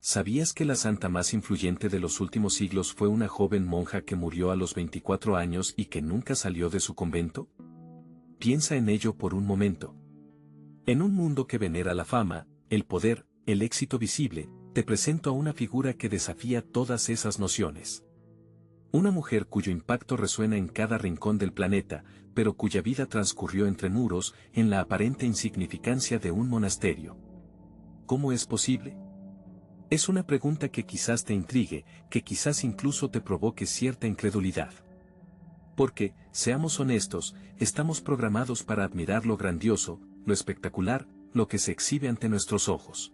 ¿Sabías que la santa más influyente de los últimos siglos fue una joven monja que murió a los 24 años y que nunca salió de su convento? Piensa en ello por un momento. En un mundo que venera la fama, el poder, el éxito visible, te presento a una figura que desafía todas esas nociones. Una mujer cuyo impacto resuena en cada rincón del planeta, pero cuya vida transcurrió entre muros, en la aparente insignificancia de un monasterio. ¿Cómo es posible? Es una pregunta que quizás te intrigue, que quizás incluso te provoque cierta incredulidad. Porque, seamos honestos, estamos programados para admirar lo grandioso, lo espectacular, lo que se exhibe ante nuestros ojos.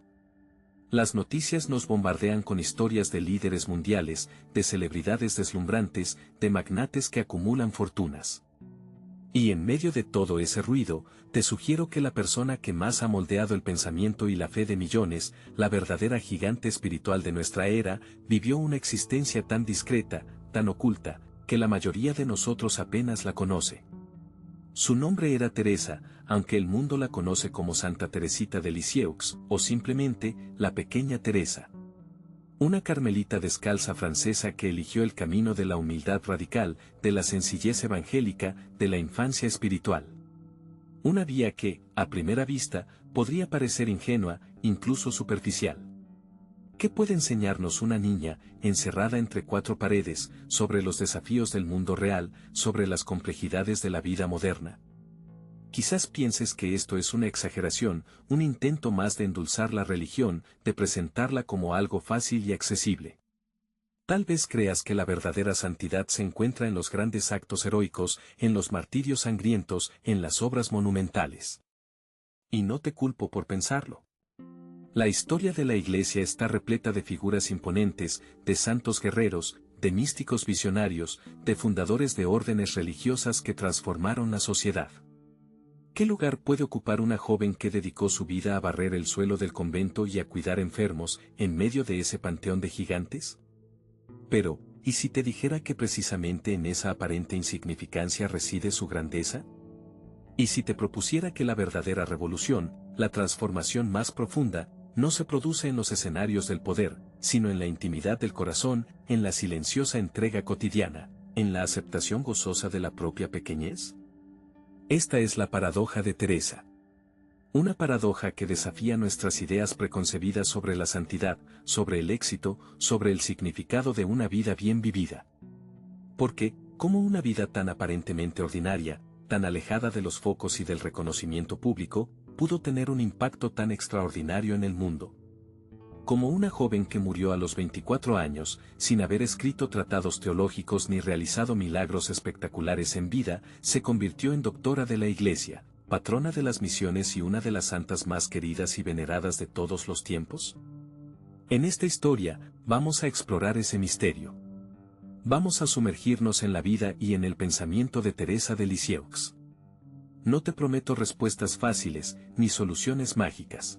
Las noticias nos bombardean con historias de líderes mundiales, de celebridades deslumbrantes, de magnates que acumulan fortunas. Y en medio de todo ese ruido, te sugiero que la persona que más ha moldeado el pensamiento y la fe de millones, la verdadera gigante espiritual de nuestra era, vivió una existencia tan discreta, tan oculta, que la mayoría de nosotros apenas la conoce. Su nombre era Teresa, aunque el mundo la conoce como Santa Teresita de Lisieux, o simplemente, la Pequeña Teresa. Una carmelita descalza francesa que eligió el camino de la humildad radical, de la sencillez evangélica, de la infancia espiritual. Una vía que, a primera vista, podría parecer ingenua, incluso superficial. ¿Qué puede enseñarnos una niña, encerrada entre cuatro paredes, sobre los desafíos del mundo real, sobre las complejidades de la vida moderna? Quizás pienses que esto es una exageración, un intento más de endulzar la religión, de presentarla como algo fácil y accesible. Tal vez creas que la verdadera santidad se encuentra en los grandes actos heroicos, en los martirios sangrientos, en las obras monumentales. Y no te culpo por pensarlo. La historia de la Iglesia está repleta de figuras imponentes, de santos guerreros, de místicos visionarios, de fundadores de órdenes religiosas que transformaron la sociedad. ¿Qué lugar puede ocupar una joven que dedicó su vida a barrer el suelo del convento y a cuidar enfermos, en medio de ese panteón de gigantes? Pero, ¿y si te dijera que precisamente en esa aparente insignificancia reside su grandeza? ¿Y si te propusiera que la verdadera revolución, la transformación más profunda, no se produce en los escenarios del poder, sino en la intimidad del corazón, en la silenciosa entrega cotidiana, en la aceptación gozosa de la propia pequeñez? Esta es la paradoja de Teresa. Una paradoja que desafía nuestras ideas preconcebidas sobre la santidad, sobre el éxito, sobre el significado de una vida bien vivida. Porque, ¿cómo una vida tan aparentemente ordinaria, tan alejada de los focos y del reconocimiento público, pudo tener un impacto tan extraordinario en el mundo? Como una joven que murió a los 24 años, sin haber escrito tratados teológicos ni realizado milagros espectaculares en vida, se convirtió en doctora de la Iglesia, patrona de las misiones y una de las santas más queridas y veneradas de todos los tiempos? En esta historia, vamos a explorar ese misterio. Vamos a sumergirnos en la vida y en el pensamiento de Teresa de Lisieux. No te prometo respuestas fáciles, ni soluciones mágicas.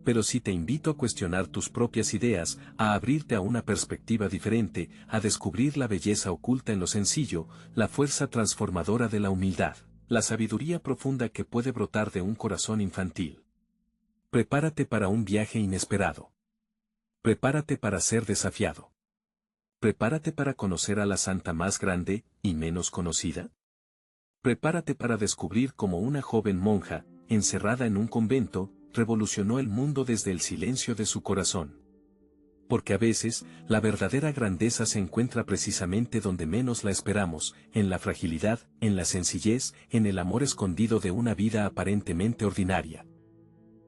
Pero sí te invito a cuestionar tus propias ideas, a abrirte a una perspectiva diferente, a descubrir la belleza oculta en lo sencillo, la fuerza transformadora de la humildad, la sabiduría profunda que puede brotar de un corazón infantil. Prepárate para un viaje inesperado. Prepárate para ser desafiado. Prepárate para conocer a la santa más grande y menos conocida. Prepárate para descubrir cómo una joven monja, encerrada en un convento, revolucionó el mundo desde el silencio de su corazón. Porque a veces, la verdadera grandeza se encuentra precisamente donde menos la esperamos, en la fragilidad, en la sencillez, en el amor escondido de una vida aparentemente ordinaria.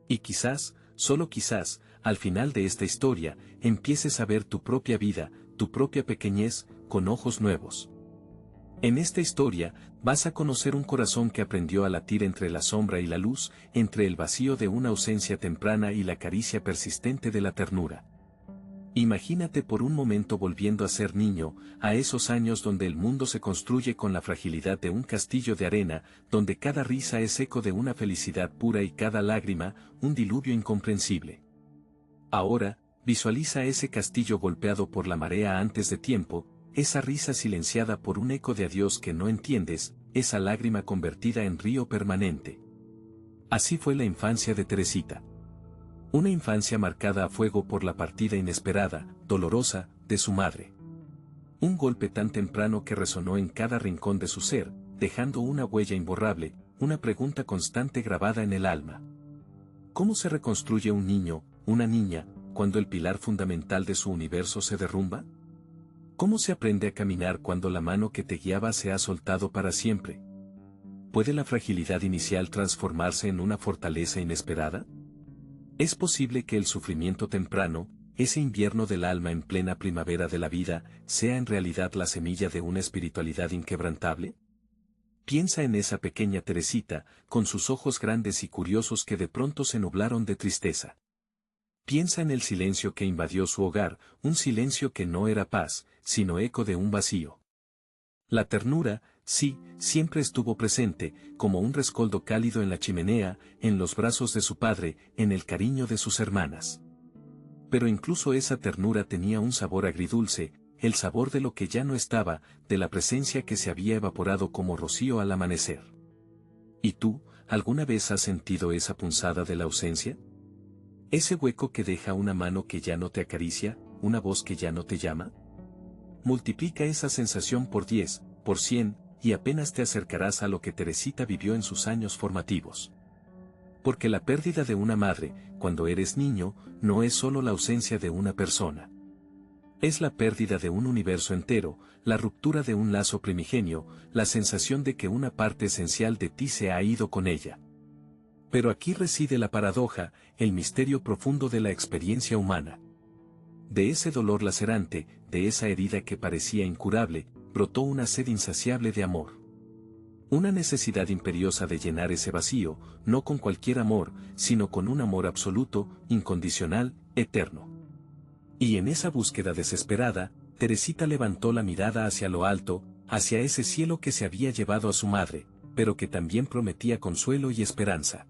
Y quizás, solo quizás, al final de esta historia, empieces a ver tu propia vida, tu propia pequeñez, con ojos nuevos. En esta historia, vas a conocer un corazón que aprendió a latir entre la sombra y la luz, entre el vacío de una ausencia temprana y la caricia persistente de la ternura. Imagínate por un momento volviendo a ser niño, a esos años donde el mundo se construye con la fragilidad de un castillo de arena, donde cada risa es eco de una felicidad pura y cada lágrima, un diluvio incomprensible. Ahora, visualiza ese castillo golpeado por la marea antes de tiempo, esa risa silenciada por un eco de adiós que no entiendes, esa lágrima convertida en río permanente. Así fue la infancia de Teresita. Una infancia marcada a fuego por la partida inesperada, dolorosa, de su madre. Un golpe tan temprano que resonó en cada rincón de su ser, dejando una huella imborrable, una pregunta constante grabada en el alma. ¿Cómo se reconstruye un niño, una niña, cuando el pilar fundamental de su universo se derrumba? ¿Cómo se aprende a caminar cuando la mano que te guiaba se ha soltado para siempre? ¿Puede la fragilidad inicial transformarse en una fortaleza inesperada? ¿Es posible que el sufrimiento temprano, ese invierno del alma en plena primavera de la vida, sea en realidad la semilla de una espiritualidad inquebrantable? Piensa en esa pequeña Teresita, con sus ojos grandes y curiosos que de pronto se nublaron de tristeza. Piensa en el silencio que invadió su hogar, un silencio que no era paz, sino eco de un vacío. La ternura, sí, siempre estuvo presente, como un rescoldo cálido en la chimenea, en los brazos de su padre, en el cariño de sus hermanas. Pero incluso esa ternura tenía un sabor agridulce, el sabor de lo que ya no estaba, de la presencia que se había evaporado como rocío al amanecer. ¿Y tú, alguna vez has sentido esa punzada de la ausencia? Ese hueco que deja una mano que ya no te acaricia, una voz que ya no te llama. Multiplica esa sensación por 10, por 100, y apenas te acercarás a lo que Teresita vivió en sus años formativos. Porque la pérdida de una madre, cuando eres niño, no es solo la ausencia de una persona. Es la pérdida de un universo entero, la ruptura de un lazo primigenio, la sensación de que una parte esencial de ti se ha ido con ella. Pero aquí reside la paradoja, el misterio profundo de la experiencia humana. De ese dolor lacerante, de esa herida que parecía incurable, brotó una sed insaciable de amor. Una necesidad imperiosa de llenar ese vacío, no con cualquier amor, sino con un amor absoluto, incondicional, eterno. Y en esa búsqueda desesperada, Teresita levantó la mirada hacia lo alto, hacia ese cielo que se había llevado a su madre, pero que también prometía consuelo y esperanza.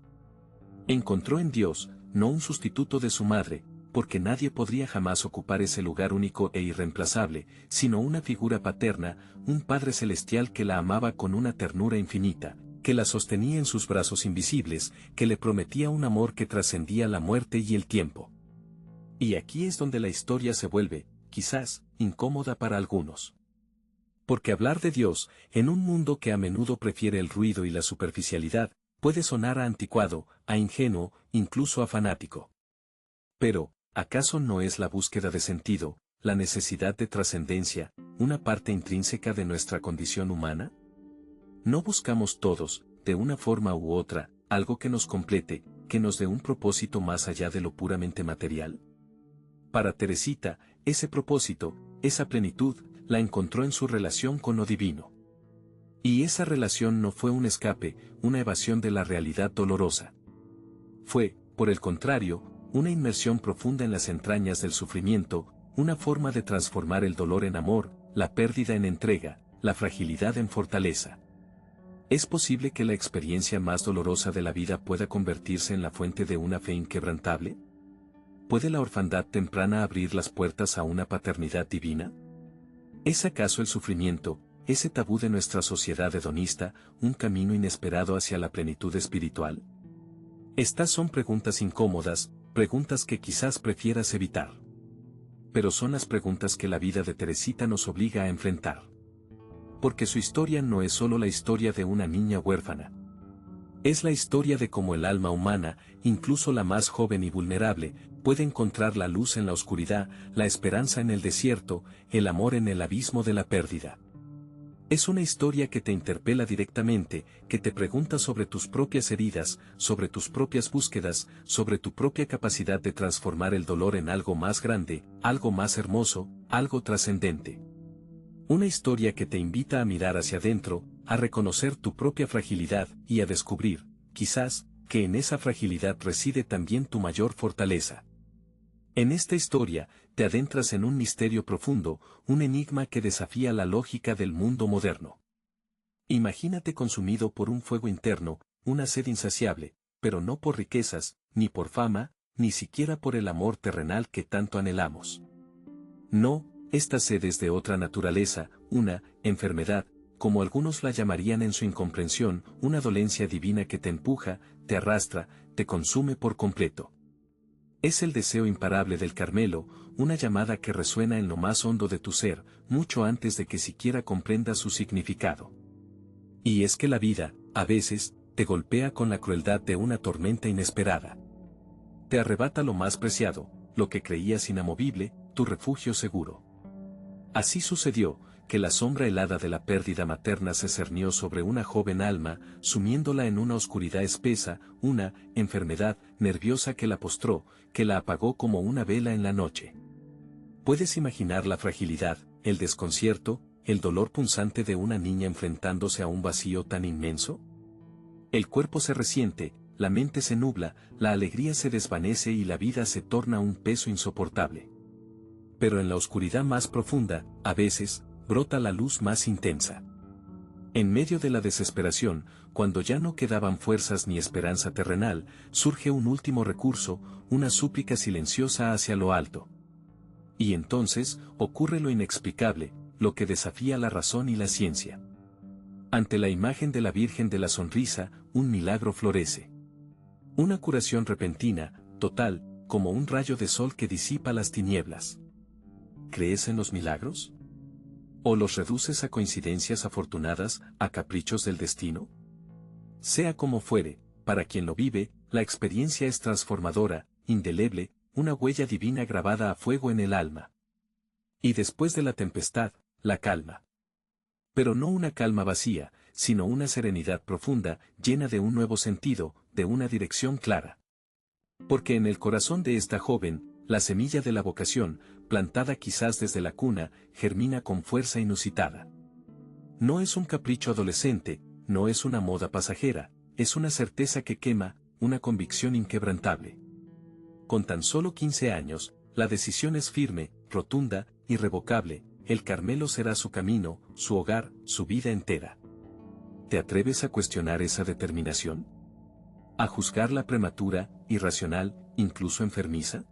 Encontró en Dios, no un sustituto de su madre, porque nadie podría jamás ocupar ese lugar único e irreemplazable, sino una figura paterna, un Padre Celestial que la amaba con una ternura infinita, que la sostenía en sus brazos invisibles, que le prometía un amor que trascendía la muerte y el tiempo. Y aquí es donde la historia se vuelve, quizás, incómoda para algunos. Porque hablar de Dios, en un mundo que a menudo prefiere el ruido y la superficialidad, puede sonar a anticuado, a ingenuo, incluso a fanático. Pero, ¿acaso no es la búsqueda de sentido, la necesidad de trascendencia, una parte intrínseca de nuestra condición humana? ¿No buscamos todos, de una forma u otra, algo que nos complete, que nos dé un propósito más allá de lo puramente material? Para Teresita, ese propósito, esa plenitud, la encontró en su relación con lo divino. Y esa relación no fue un escape, una evasión de la realidad dolorosa. Fue, por el contrario, una inmersión profunda en las entrañas del sufrimiento, una forma de transformar el dolor en amor, la pérdida en entrega, la fragilidad en fortaleza. ¿Es posible que la experiencia más dolorosa de la vida pueda convertirse en la fuente de una fe inquebrantable? ¿Puede la orfandad temprana abrir las puertas a una paternidad divina? ¿Es acaso el sufrimiento, ese tabú de nuestra sociedad hedonista, un camino inesperado hacia la plenitud espiritual? Estas son preguntas incómodas, preguntas que quizás prefieras evitar. Pero son las preguntas que la vida de Teresita nos obliga a enfrentar. Porque su historia no es solo la historia de una niña huérfana. Es la historia de cómo el alma humana, incluso la más joven y vulnerable, puede encontrar la luz en la oscuridad, la esperanza en el desierto, el amor en el abismo de la pérdida. Es una historia que te interpela directamente, que te pregunta sobre tus propias heridas, sobre tus propias búsquedas, sobre tu propia capacidad de transformar el dolor en algo más grande, algo más hermoso, algo trascendente. Una historia que te invita a mirar hacia adentro, a reconocer tu propia fragilidad y a descubrir, quizás, que en esa fragilidad reside también tu mayor fortaleza. En esta historia, te adentras en un misterio profundo, un enigma que desafía la lógica del mundo moderno. Imagínate consumido por un fuego interno, una sed insaciable, pero no por riquezas, ni por fama, ni siquiera por el amor terrenal que tanto anhelamos. No, esta sed es de otra naturaleza, una enfermedad, como algunos la llamarían en su incomprensión, una dolencia divina que te empuja, te arrastra, te consume por completo. Es el deseo imparable del Carmelo, una llamada que resuena en lo más hondo de tu ser, mucho antes de que siquiera comprendas su significado. Y es que la vida, a veces, te golpea con la crueldad de una tormenta inesperada. Te arrebata lo más preciado, lo que creías inamovible, tu refugio seguro. Así sucedió, que la sombra helada de la pérdida materna se cernió sobre una joven alma, sumiéndola en una oscuridad espesa, una enfermedad nerviosa que la postró, que la apagó como una vela en la noche. ¿Puedes imaginar la fragilidad, el desconcierto, el dolor punzante de una niña enfrentándose a un vacío tan inmenso? El cuerpo se resiente, la mente se nubla, la alegría se desvanece y la vida se torna un peso insoportable. Pero en la oscuridad más profunda, a veces, brota la luz más intensa. En medio de la desesperación, cuando ya no quedaban fuerzas ni esperanza terrenal, surge un último recurso, una súplica silenciosa hacia lo alto. Y entonces, ocurre lo inexplicable, lo que desafía la razón y la ciencia. Ante la imagen de la Virgen de la Sonrisa, un milagro florece. Una curación repentina, total, como un rayo de sol que disipa las tinieblas. ¿Crees en los milagros? ¿O los reduces a coincidencias afortunadas, a caprichos del destino? Sea como fuere, para quien lo vive, la experiencia es transformadora, indeleble, una huella divina grabada a fuego en el alma. Y después de la tempestad, la calma. Pero no una calma vacía, sino una serenidad profunda, llena de un nuevo sentido, de una dirección clara. Porque en el corazón de esta joven, la semilla de la vocación, plantada quizás desde la cuna, germina con fuerza inusitada. No es un capricho adolescente, no es una moda pasajera, es una certeza que quema, una convicción inquebrantable. Con tan solo 15 años, la decisión es firme, rotunda, irrevocable, el Carmelo será su camino, su hogar, su vida entera. ¿Te atreves a cuestionar esa determinación? ¿A juzgarla prematura, irracional, incluso enfermiza?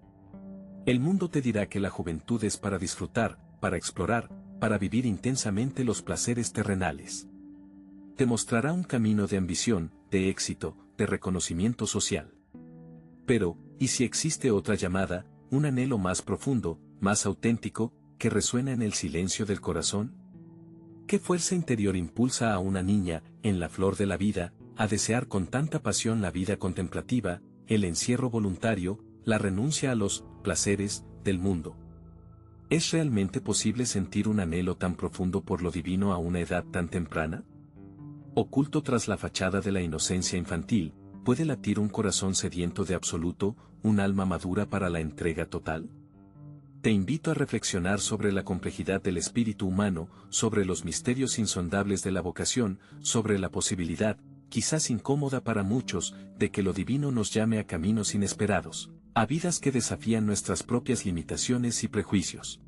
El mundo te dirá que la juventud es para disfrutar, para explorar, para vivir intensamente los placeres terrenales. Te mostrará un camino de ambición, de éxito, de reconocimiento social. Pero, ¿y si existe otra llamada, un anhelo más profundo, más auténtico, que resuena en el silencio del corazón? ¿Qué fuerza interior impulsa a una niña, en la flor de la vida, a desear con tanta pasión la vida contemplativa, el encierro voluntario, la renuncia a los placeres del mundo? ¿Es realmente posible sentir un anhelo tan profundo por lo divino a una edad tan temprana? Oculto tras la fachada de la inocencia infantil, ¿puede latir un corazón sediento de absoluto, un alma madura para la entrega total? Te invito a reflexionar sobre la complejidad del espíritu humano, sobre los misterios insondables de la vocación, sobre la posibilidad, quizás incómoda para muchos, de que lo divino nos llame a caminos inesperados, a vidas que desafían nuestras propias limitaciones y prejuicios.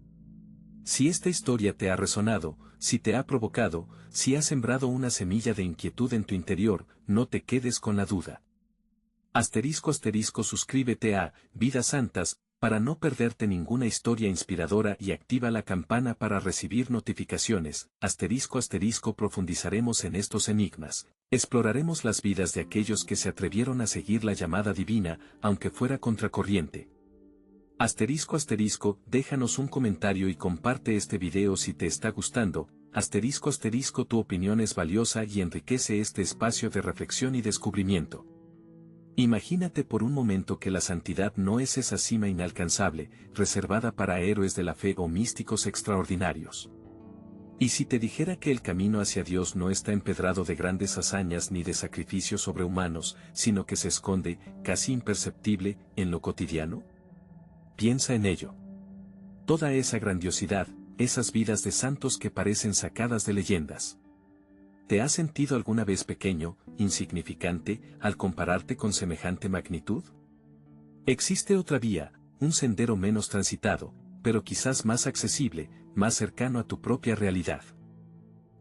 Si esta historia te ha resonado, si te ha provocado, si ha sembrado una semilla de inquietud en tu interior, no te quedes con la duda. Suscríbete a Vidas Santas, para no perderte ninguna historia inspiradora y activa la campana para recibir notificaciones. Profundizaremos en estos enigmas. Exploraremos las vidas de aquellos que se atrevieron a seguir la llamada divina, aunque fuera contracorriente. Déjanos un comentario y comparte este video si te está gustando. Tu opinión es valiosa y enriquece este espacio de reflexión y descubrimiento. Imagínate por un momento que la santidad no es esa cima inalcanzable, reservada para héroes de la fe o místicos extraordinarios. Y si te dijera que el camino hacia Dios no está empedrado de grandes hazañas ni de sacrificios sobrehumanos, sino que se esconde, casi imperceptible, en lo cotidiano? Piensa en ello. Toda esa grandiosidad, esas vidas de santos que parecen sacadas de leyendas. ¿Te has sentido alguna vez pequeño, insignificante, al compararte con semejante magnitud? Existe otra vía, un sendero menos transitado, pero quizás más accesible, más cercano a tu propia realidad.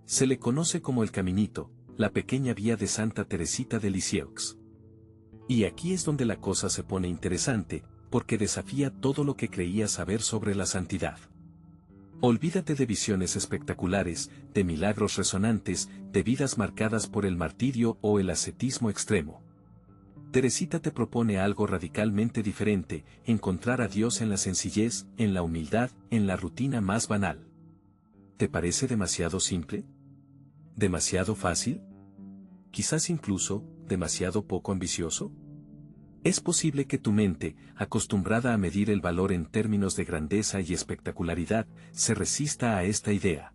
Se le conoce como el Caminito, la pequeña vía de Santa Teresita de Lisieux. Y aquí es donde la cosa se pone interesante, porque desafía todo lo que creías saber sobre la santidad. Olvídate de visiones espectaculares, de milagros resonantes, de vidas marcadas por el martirio o el ascetismo extremo. Teresita te propone algo radicalmente diferente: encontrar a Dios en la sencillez, en la humildad, en la rutina más banal. ¿Te parece demasiado simple? ¿Demasiado fácil? ¿Quizás incluso, demasiado poco ambicioso? Es posible que tu mente, acostumbrada a medir el valor en términos de grandeza y espectacularidad, se resista a esta idea.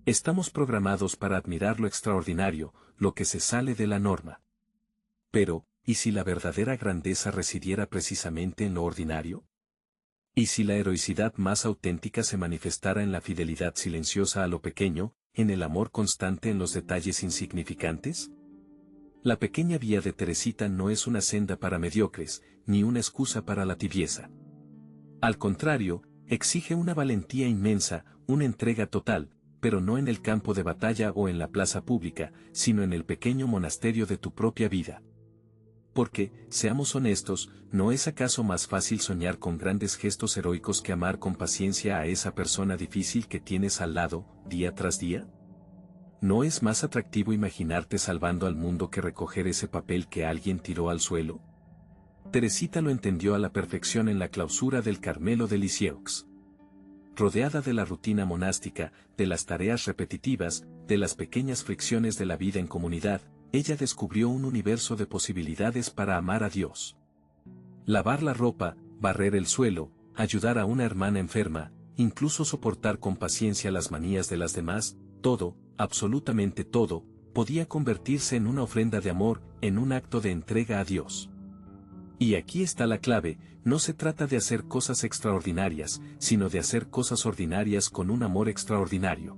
Estamos programados para admirar lo extraordinario, lo que se sale de la norma. Pero, ¿y si la verdadera grandeza residiera precisamente en lo ordinario? ¿Y si la heroicidad más auténtica se manifestara en la fidelidad silenciosa a lo pequeño, en el amor constante en los detalles insignificantes? La pequeña vía de Teresita no es una senda para mediocres, ni una excusa para la tibieza. Al contrario, exige una valentía inmensa, una entrega total, pero no en el campo de batalla o en la plaza pública, sino en el pequeño monasterio de tu propia vida. Porque, seamos honestos, ¿no es acaso más fácil soñar con grandes gestos heroicos que amar con paciencia a esa persona difícil que tienes al lado, día tras día? ¿No es más atractivo imaginarte salvando al mundo que recoger ese papel que alguien tiró al suelo? Teresita lo entendió a la perfección en la clausura del Carmelo de Lisieux. Rodeada de la rutina monástica, de las tareas repetitivas, de las pequeñas fricciones de la vida en comunidad, ella descubrió un universo de posibilidades para amar a Dios. Lavar la ropa, barrer el suelo, ayudar a una hermana enferma, incluso soportar con paciencia las manías de las demás, todo, absolutamente todo, podía convertirse en una ofrenda de amor, en un acto de entrega a Dios. Y aquí está la clave: no se trata de hacer cosas extraordinarias, sino de hacer cosas ordinarias con un amor extraordinario.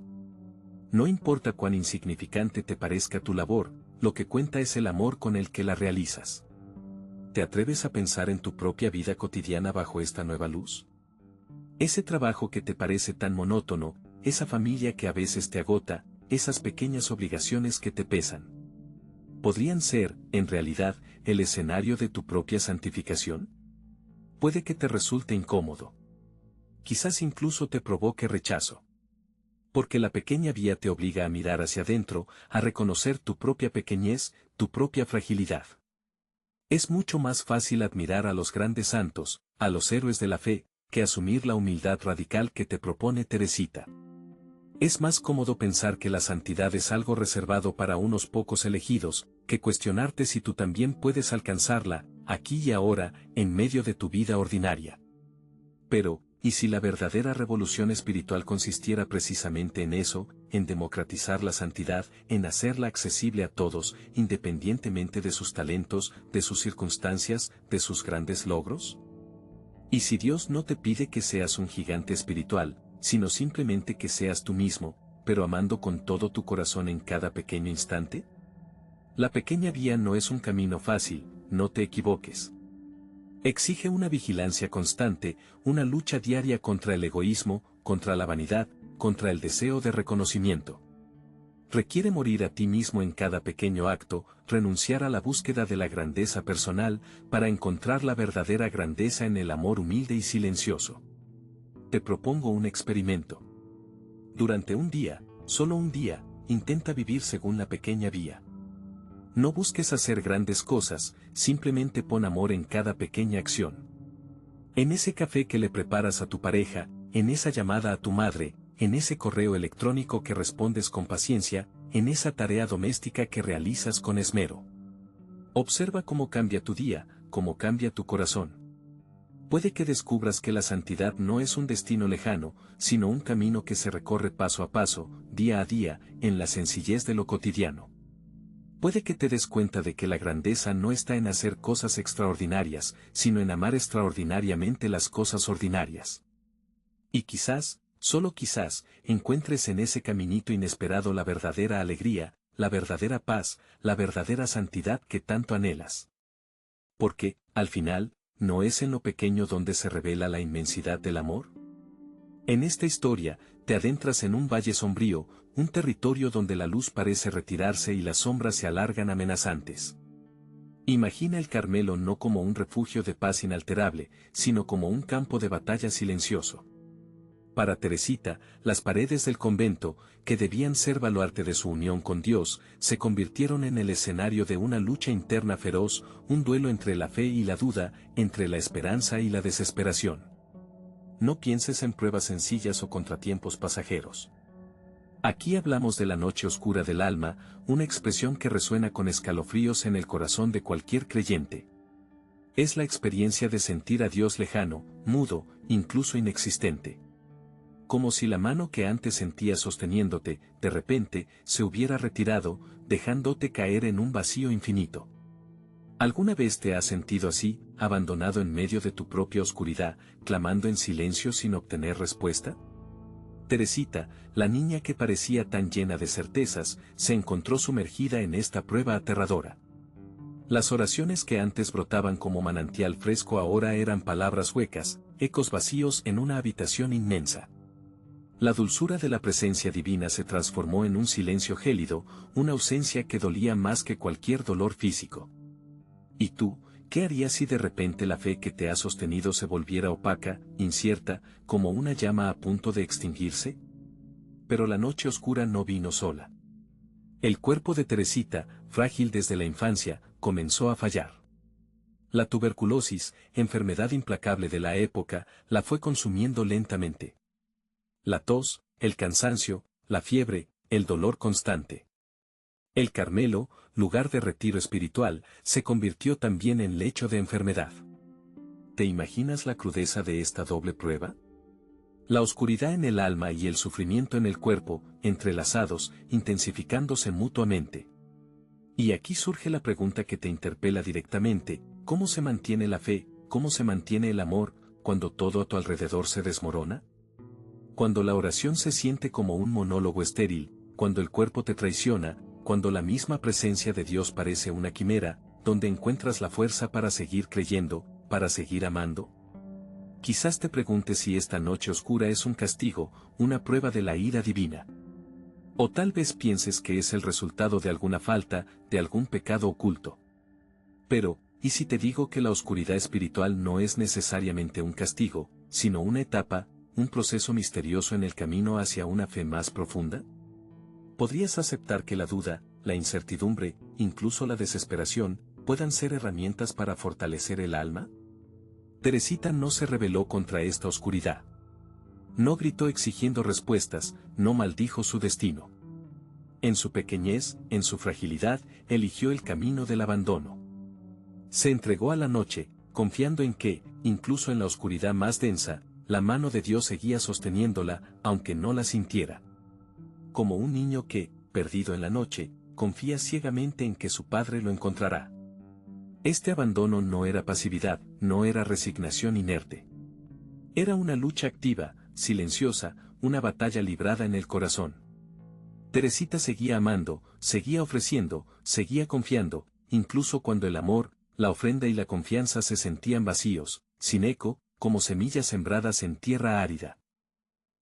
No importa cuán insignificante te parezca tu labor, lo que cuenta es el amor con el que la realizas. ¿Te atreves a pensar en tu propia vida cotidiana bajo esta nueva luz? Ese trabajo que te parece tan monótono, esa familia que a veces te agota, esas pequeñas obligaciones que te pesan, ¿podrían ser, en realidad, el escenario de tu propia santificación? Puede que te resulte incómodo. Quizás incluso te provoque rechazo. Porque la pequeña vía te obliga a mirar hacia adentro, a reconocer tu propia pequeñez, tu propia fragilidad. Es mucho más fácil admirar a los grandes santos, a los héroes de la fe, que asumir la humildad radical que te propone Teresita. Es más cómodo pensar que la santidad es algo reservado para unos pocos elegidos, que cuestionarte si tú también puedes alcanzarla, aquí y ahora, en medio de tu vida ordinaria. Pero, ¿y si la verdadera revolución espiritual consistiera precisamente en eso, en democratizar la santidad, en hacerla accesible a todos, independientemente de sus talentos, de sus circunstancias, de sus grandes logros? ¿Y si Dios no te pide que seas un gigante espiritual, sino simplemente que seas tú mismo, pero amando con todo tu corazón en cada pequeño instante? La pequeña vía no es un camino fácil, no te equivoques. Exige una vigilancia constante, una lucha diaria contra el egoísmo, contra la vanidad, contra el deseo de reconocimiento. Requiere morir a ti mismo en cada pequeño acto, renunciar a la búsqueda de la grandeza personal, para encontrar la verdadera grandeza en el amor humilde y silencioso. Te propongo un experimento. Durante un día, solo un día, intenta vivir según la pequeña vía. No busques hacer grandes cosas, simplemente pon amor en cada pequeña acción. En ese café que le preparas a tu pareja, en esa llamada a tu madre, en ese correo electrónico que respondes con paciencia, en esa tarea doméstica que realizas con esmero. Observa cómo cambia tu día, cómo cambia tu corazón. Puede que descubras que la santidad no es un destino lejano, sino un camino que se recorre paso a paso, día a día, en la sencillez de lo cotidiano. Puede que te des cuenta de que la grandeza no está en hacer cosas extraordinarias, sino en amar extraordinariamente las cosas ordinarias. Y quizás, solo quizás, encuentres en ese caminito inesperado la verdadera alegría, la verdadera paz, la verdadera santidad que tanto anhelas. Porque, al final, ¿no es en lo pequeño donde se revela la inmensidad del amor? En esta historia, te adentras en un valle sombrío, un territorio donde la luz parece retirarse y las sombras se alargan amenazantes. Imagina el Carmelo no como un refugio de paz inalterable, sino como un campo de batalla silencioso. Para Teresita, las paredes del convento, que debían ser baluarte de su unión con Dios, se convirtieron en el escenario de una lucha interna feroz, un duelo entre la fe y la duda, entre la esperanza y la desesperación. No pienses en pruebas sencillas o contratiempos pasajeros. Aquí hablamos de la noche oscura del alma, una expresión que resuena con escalofríos en el corazón de cualquier creyente. Es la experiencia de sentir a Dios lejano, mudo, incluso inexistente. Como si la mano que antes sentías sosteniéndote, de repente, se hubiera retirado, dejándote caer en un vacío infinito. ¿Alguna vez te has sentido así, abandonado en medio de tu propia oscuridad, clamando en silencio sin obtener respuesta? Teresita, la niña que parecía tan llena de certezas, se encontró sumergida en esta prueba aterradora. Las oraciones que antes brotaban como manantial fresco ahora eran palabras huecas, ecos vacíos en una habitación inmensa. La dulzura de la presencia divina se transformó en un silencio gélido, una ausencia que dolía más que cualquier dolor físico. ¿Y tú, qué harías si de repente la fe que te ha sostenido se volviera opaca, incierta, como una llama a punto de extinguirse? Pero la noche oscura no vino sola. El cuerpo de Teresita, frágil desde la infancia, comenzó a fallar. La tuberculosis, enfermedad implacable de la época, la fue consumiendo lentamente. La tos, el cansancio, la fiebre, el dolor constante. El Carmelo, lugar de retiro espiritual, se convirtió también en lecho de enfermedad. ¿Te imaginas la crudeza de esta doble prueba? La oscuridad en el alma y el sufrimiento en el cuerpo, entrelazados, intensificándose mutuamente. Y aquí surge la pregunta que te interpela directamente: ¿cómo se mantiene la fe, cómo se mantiene el amor, cuando todo a tu alrededor se desmorona? Cuando la oración se siente como un monólogo estéril, cuando el cuerpo te traiciona, cuando la misma presencia de Dios parece una quimera, ¿dónde encuentras la fuerza para seguir creyendo, para seguir amando? Quizás te preguntes si esta noche oscura es un castigo, una prueba de la ira divina. O tal vez pienses que es el resultado de alguna falta, de algún pecado oculto. Pero, ¿y si te digo que la oscuridad espiritual no es necesariamente un castigo, sino una etapa, un proceso misterioso en el camino hacia una fe más profunda? ¿Podrías aceptar que la duda, la incertidumbre, incluso la desesperación, puedan ser herramientas para fortalecer el alma? Teresita no se rebeló contra esta oscuridad. No gritó exigiendo respuestas, no maldijo su destino. En su pequeñez, en su fragilidad, eligió el camino del abandono. Se entregó a la noche, confiando en que, incluso en la oscuridad más densa, la mano de Dios seguía sosteniéndola, aunque no la sintiera. Como un niño que, perdido en la noche, confía ciegamente en que su padre lo encontrará. Este abandono no era pasividad, no era resignación inerte. Era una lucha activa, silenciosa, una batalla librada en el corazón. Teresita seguía amando, seguía ofreciendo, seguía confiando, incluso cuando el amor, la ofrenda y la confianza se sentían vacíos, sin eco, como semillas sembradas en tierra árida.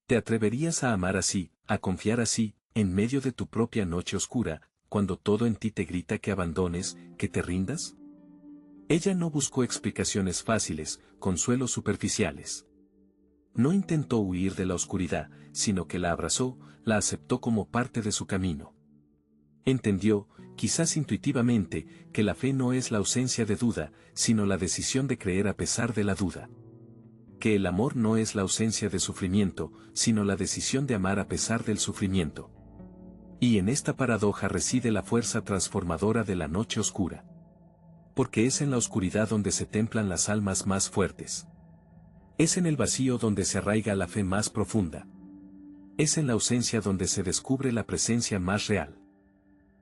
¿Te atreverías a amar así, a confiar así, en medio de tu propia noche oscura, cuando todo en ti te grita que abandones, que te rindas? Ella no buscó explicaciones fáciles, consuelos superficiales. No intentó huir de la oscuridad, sino que la abrazó, la aceptó como parte de su camino. Entendió, quizás intuitivamente, que la fe no es la ausencia de duda, sino la decisión de creer a pesar de la duda. Que el amor no es la ausencia de sufrimiento, sino la decisión de amar a pesar del sufrimiento. Y en esta paradoja reside la fuerza transformadora de la noche oscura. Porque es en la oscuridad donde se templan las almas más fuertes. Es en el vacío donde se arraiga la fe más profunda. Es en la ausencia donde se descubre la presencia más real.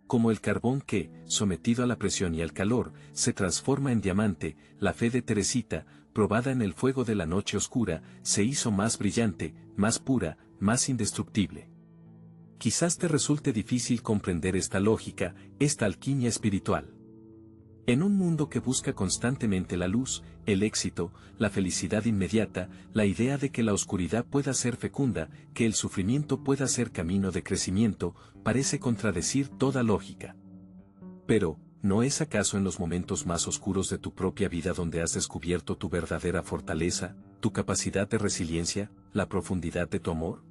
Como el carbón que, sometido a la presión y al calor, se transforma en diamante, la fe de Teresita, probada en el fuego de la noche oscura, se hizo más brillante, más pura, más indestructible. Quizás te resulte difícil comprender esta lógica, esta alquimia espiritual. En un mundo que busca constantemente la luz, el éxito, la felicidad inmediata, la idea de que la oscuridad pueda ser fecunda, que el sufrimiento pueda ser camino de crecimiento, parece contradecir toda lógica. Pero, ¿no es acaso en los momentos más oscuros de tu propia vida donde has descubierto tu verdadera fortaleza, tu capacidad de resiliencia, la profundidad de tu amor?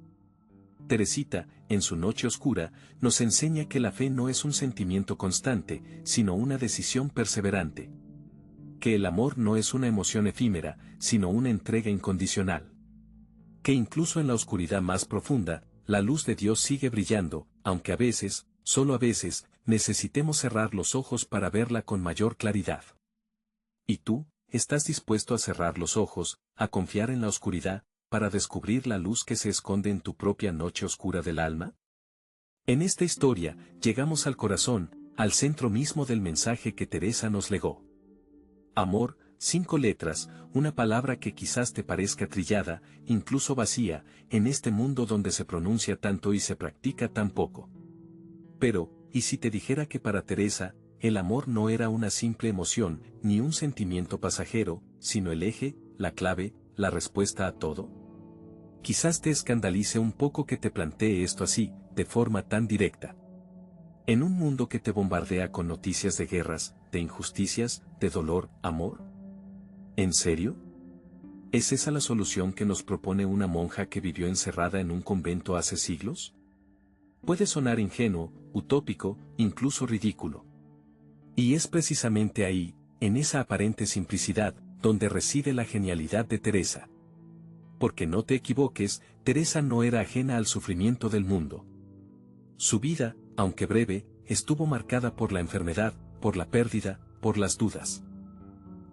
Teresita, en su noche oscura, nos enseña que la fe no es un sentimiento constante, sino una decisión perseverante. Que el amor no es una emoción efímera, sino una entrega incondicional. Que incluso en la oscuridad más profunda, la luz de Dios sigue brillando, aunque a veces, solo a veces, necesitemos cerrar los ojos para verla con mayor claridad. ¿Y tú, estás dispuesto a cerrar los ojos, a confiar en la oscuridad, para descubrir la luz que se esconde en tu propia noche oscura del alma? En esta historia, llegamos al corazón, al centro mismo del mensaje que Teresa nos legó. Amor, 5 letras, una palabra que quizás te parezca trillada, incluso vacía, en este mundo donde se pronuncia tanto y se practica tan poco. Pero, ¿y si te dijera que para Teresa, el amor no era una simple emoción, ni un sentimiento pasajero, sino el eje, la clave, la respuesta a todo? Quizás te escandalice un poco que te plantee esto así, de forma tan directa. En un mundo que te bombardea con noticias de guerras, de injusticias, de dolor, amor. ¿En serio? ¿Es esa la solución que nos propone una monja que vivió encerrada en un convento hace siglos? Puede sonar ingenuo, utópico, incluso ridículo. Y es precisamente ahí, en esa aparente simplicidad, donde reside la genialidad de Teresa. Porque no te equivoques, Teresa no era ajena al sufrimiento del mundo. Su vida, aunque breve, estuvo marcada por la enfermedad, por la pérdida, por las dudas.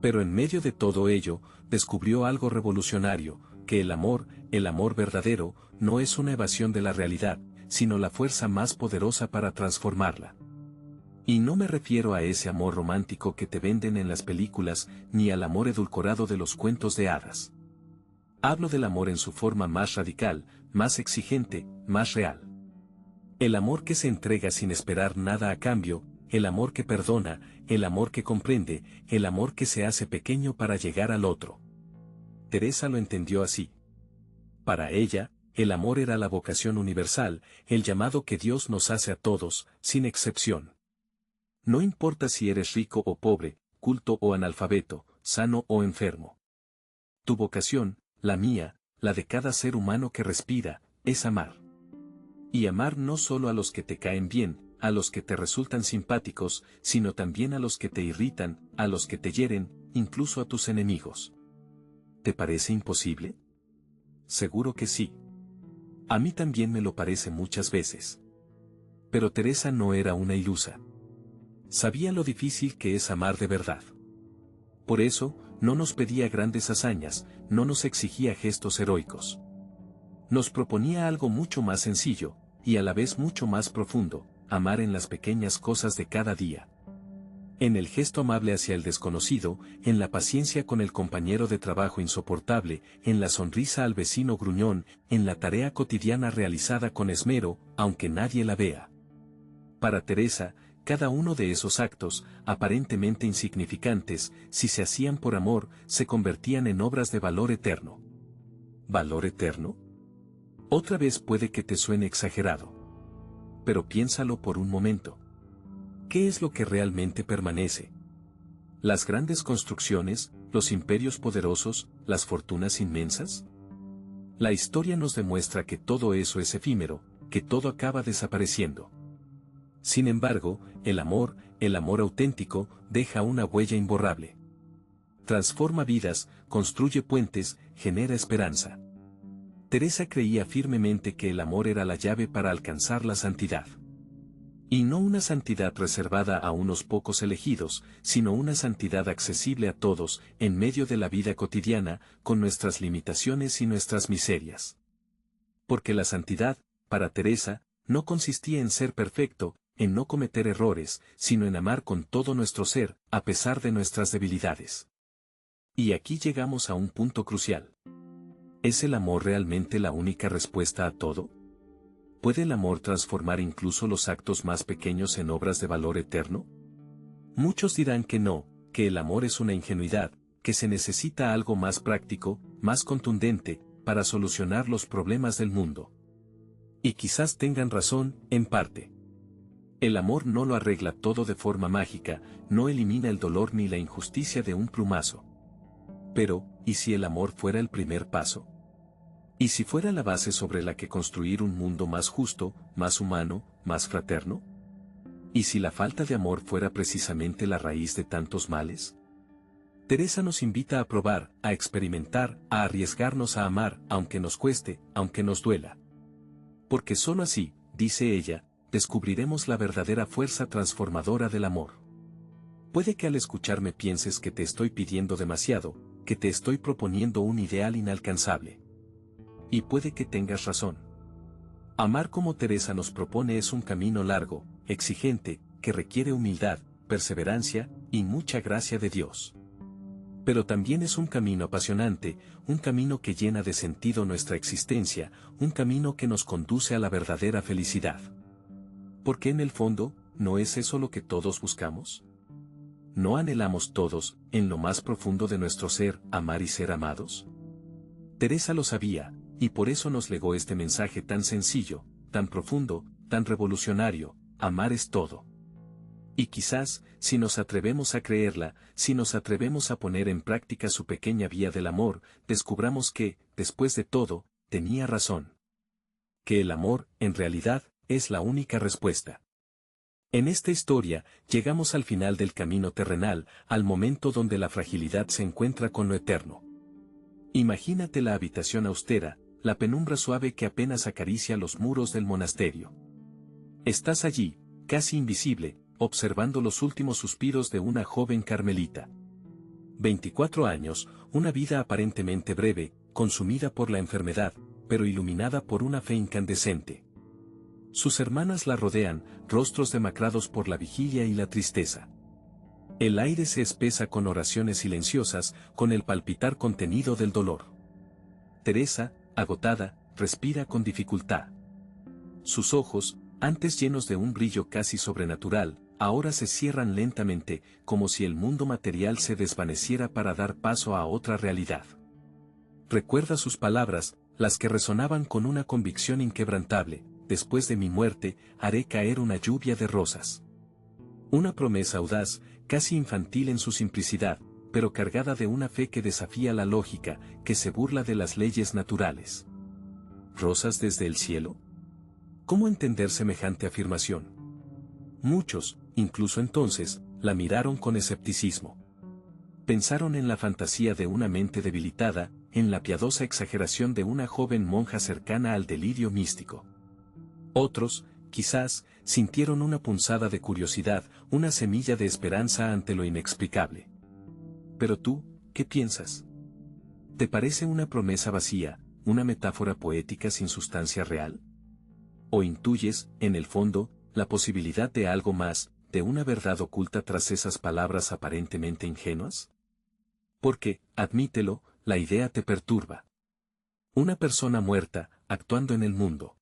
Pero en medio de todo ello, descubrió algo revolucionario, que el amor verdadero, no es una evasión de la realidad, sino la fuerza más poderosa para transformarla. Y no me refiero a ese amor romántico que te venden en las películas, ni al amor edulcorado de los cuentos de hadas. Hablo del amor en su forma más radical, más exigente, más real. El amor que se entrega sin esperar nada a cambio, el amor que perdona, el amor que comprende, el amor que se hace pequeño para llegar al otro. Teresa lo entendió así. Para ella, el amor era la vocación universal, el llamado que Dios nos hace a todos, sin excepción. No importa si eres rico o pobre, culto o analfabeto, sano o enfermo. Tu vocación, la mía, la de cada ser humano que respira, es amar. Y amar no solo a los que te caen bien, a los que te resultan simpáticos, sino también a los que te irritan, a los que te hieren, incluso a tus enemigos. ¿Te parece imposible? Seguro que sí. A mí también me lo parece muchas veces. Pero Teresa no era una ilusa. Sabía lo difícil que es amar de verdad. Por eso, no nos pedía grandes hazañas, no nos exigía gestos heroicos. Nos proponía algo mucho más sencillo, y a la vez mucho más profundo, amar en las pequeñas cosas de cada día. En el gesto amable hacia el desconocido, en la paciencia con el compañero de trabajo insoportable, en la sonrisa al vecino gruñón, en la tarea cotidiana realizada con esmero, aunque nadie la vea. Para Teresa, cada uno de esos actos, aparentemente insignificantes, si se hacían por amor, se convertían en obras de valor eterno. ¿Valor eterno? Otra vez puede que te suene exagerado. Pero piénsalo por un momento. ¿Qué es lo que realmente permanece? ¿Las grandes construcciones, los imperios poderosos, las fortunas inmensas? La historia nos demuestra que todo eso es efímero, que todo acaba desapareciendo. Sin embargo, el amor auténtico, deja una huella imborrable. Transforma vidas, construye puentes, genera esperanza. Teresa creía firmemente que el amor era la llave para alcanzar la santidad. Y no una santidad reservada a unos pocos elegidos, sino una santidad accesible a todos, en medio de la vida cotidiana, con nuestras limitaciones y nuestras miserias. Porque la santidad, para Teresa, no consistía en ser perfecto, en no cometer errores, sino en amar con todo nuestro ser, a pesar de nuestras debilidades. Y aquí llegamos a un punto crucial. ¿Es el amor realmente la única respuesta a todo? ¿Puede el amor transformar incluso los actos más pequeños en obras de valor eterno? Muchos dirán que no, que el amor es una ingenuidad, que se necesita algo más práctico, más contundente, para solucionar los problemas del mundo. Y quizás tengan razón, en parte. El amor no lo arregla todo de forma mágica, no elimina el dolor ni la injusticia de un plumazo. Pero, ¿y si el amor fuera el primer paso? ¿Y si fuera la base sobre la que construir un mundo más justo, más humano, más fraterno? ¿Y si la falta de amor fuera precisamente la raíz de tantos males? Teresa nos invita a probar, a experimentar, a arriesgarnos a amar, aunque nos cueste, aunque nos duela. Porque sólo así, dice ella, descubriremos la verdadera fuerza transformadora del amor. Puede que al escucharme pienses que te estoy pidiendo demasiado, que te estoy proponiendo un ideal inalcanzable. Y puede que tengas razón. Amar como Teresa nos propone es un camino largo, exigente, que requiere humildad, perseverancia y mucha gracia de Dios. Pero también es un camino apasionante, un camino que llena de sentido nuestra existencia, un camino que nos conduce a la verdadera felicidad. Porque en el fondo, ¿no es eso lo que todos buscamos? ¿No anhelamos todos, en lo más profundo de nuestro ser, amar y ser amados? Teresa lo sabía, y por eso nos legó este mensaje tan sencillo, tan profundo, tan revolucionario: amar es todo. Y quizás, si nos atrevemos a creerla, si nos atrevemos a poner en práctica su pequeña vía del amor, descubramos que, después de todo, tenía razón. Que el amor, en realidad, es la única respuesta. En esta historia, llegamos al final del camino terrenal, al momento donde la fragilidad se encuentra con lo eterno. Imagínate la habitación austera, la penumbra suave que apenas acaricia los muros del monasterio. Estás allí, casi invisible, observando los últimos suspiros de una joven carmelita. 24 años, una vida aparentemente breve, consumida por la enfermedad, pero iluminada por una fe incandescente. Sus hermanas la rodean, rostros demacrados por la vigilia y la tristeza. El aire se espesa con oraciones silenciosas, con el palpitar contenido del dolor. Teresa, agotada, respira con dificultad. Sus ojos, antes llenos de un brillo casi sobrenatural, ahora se cierran lentamente, como si el mundo material se desvaneciera para dar paso a otra realidad. Recuerda sus palabras, las que resonaban con una convicción inquebrantable: después de mi muerte, haré caer una lluvia de rosas. Una promesa audaz, casi infantil en su simplicidad, pero cargada de una fe que desafía la lógica, que se burla de las leyes naturales. ¿Rosas desde el cielo? ¿Cómo entender semejante afirmación? Muchos, incluso entonces, la miraron con escepticismo. Pensaron en la fantasía de una mente debilitada, en la piadosa exageración de una joven monja cercana al delirio místico. Otros, quizás, sintieron una punzada de curiosidad, una semilla de esperanza ante lo inexplicable. Pero tú, ¿qué piensas? ¿Te parece una promesa vacía, una metáfora poética sin sustancia real? ¿O intuyes, en el fondo, la posibilidad de algo más, de una verdad oculta tras esas palabras aparentemente ingenuas? Porque, admítelo, la idea te perturba. Una persona muerta, actuando en el mundo.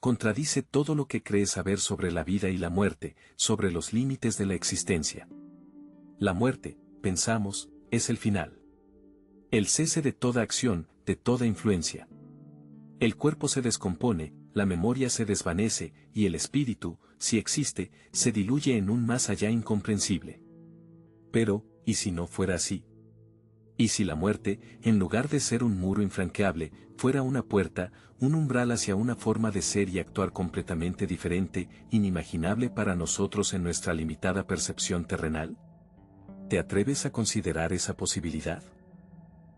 Contradice todo lo que crees saber sobre la vida y la muerte, sobre los límites de la existencia. La muerte, pensamos, es el final. El cese de toda acción, de toda influencia. El cuerpo se descompone, la memoria se desvanece, y el espíritu, si existe, se diluye en un más allá incomprensible. Pero, ¿y si no fuera así? ¿Y si la muerte, en lugar de ser un muro infranqueable, fuera una puerta, un umbral hacia una forma de ser y actuar completamente diferente, inimaginable para nosotros en nuestra limitada percepción terrenal? ¿Te atreves a considerar esa posibilidad?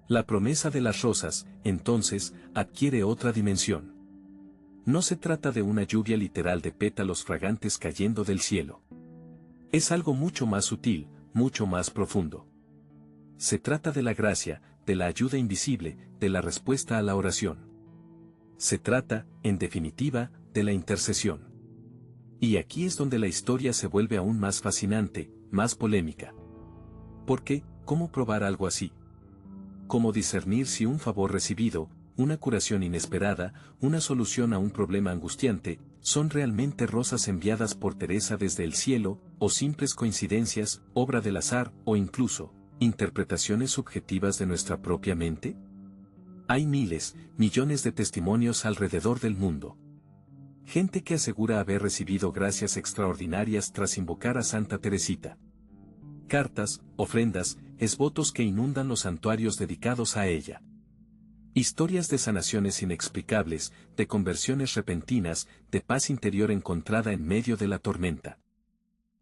La promesa de las rosas, entonces, adquiere otra dimensión. No se trata de una lluvia literal de pétalos fragantes cayendo del cielo. Es algo mucho más sutil, mucho más profundo. Se trata de la gracia, de la ayuda invisible, de la respuesta a la oración. Se trata, en definitiva, de la intercesión. Y aquí es donde la historia se vuelve aún más fascinante, más polémica. Porque, ¿cómo probar algo así? ¿Cómo discernir si un favor recibido, una curación inesperada, una solución a un problema angustiante, son realmente rosas enviadas por Teresa desde el cielo, o simples coincidencias, obra del azar, o incluso, interpretaciones subjetivas de nuestra propia mente? Hay miles, millones de testimonios alrededor del mundo. Gente que asegura haber recibido gracias extraordinarias tras invocar a Santa Teresita. Cartas, ofrendas, votos que inundan los santuarios dedicados a ella. Historias de sanaciones inexplicables, de conversiones repentinas, de paz interior encontrada en medio de la tormenta.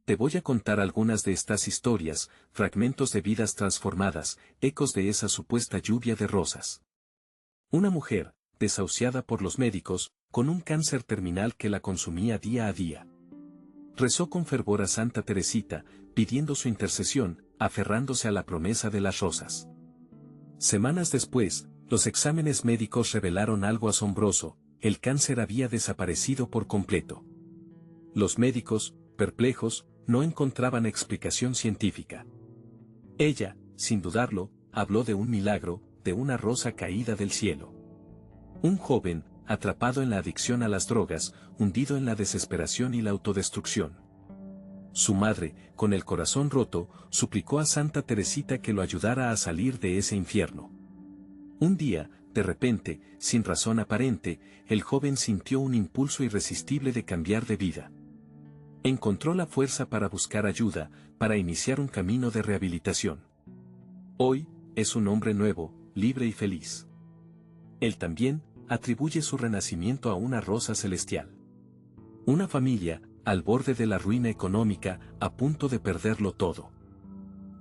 Te voy a contar algunas de estas historias, fragmentos de vidas transformadas, ecos de esa supuesta lluvia de rosas. Una mujer, desahuciada por los médicos, con un cáncer terminal que la consumía día a día. Rezó con fervor a Santa Teresita, pidiendo su intercesión, aferrándose a la promesa de las rosas. Semanas después, los exámenes médicos revelaron algo asombroso: el cáncer había desaparecido por completo. Los médicos, perplejos, no encontraban explicación científica. Ella, sin dudarlo, habló de un milagro, de una rosa caída del cielo. Un joven, atrapado en la adicción a las drogas, hundido en la desesperación y la autodestrucción. Su madre, con el corazón roto, suplicó a Santa Teresita que lo ayudara a salir de ese infierno. Un día, de repente, sin razón aparente, el joven sintió un impulso irresistible de cambiar de vida. Encontró la fuerza para buscar ayuda, para iniciar un camino de rehabilitación. Hoy, es un hombre nuevo, libre y feliz. Él también atribuye su renacimiento a una rosa celestial. Una familia, al borde de la ruina económica, a punto de perderlo todo.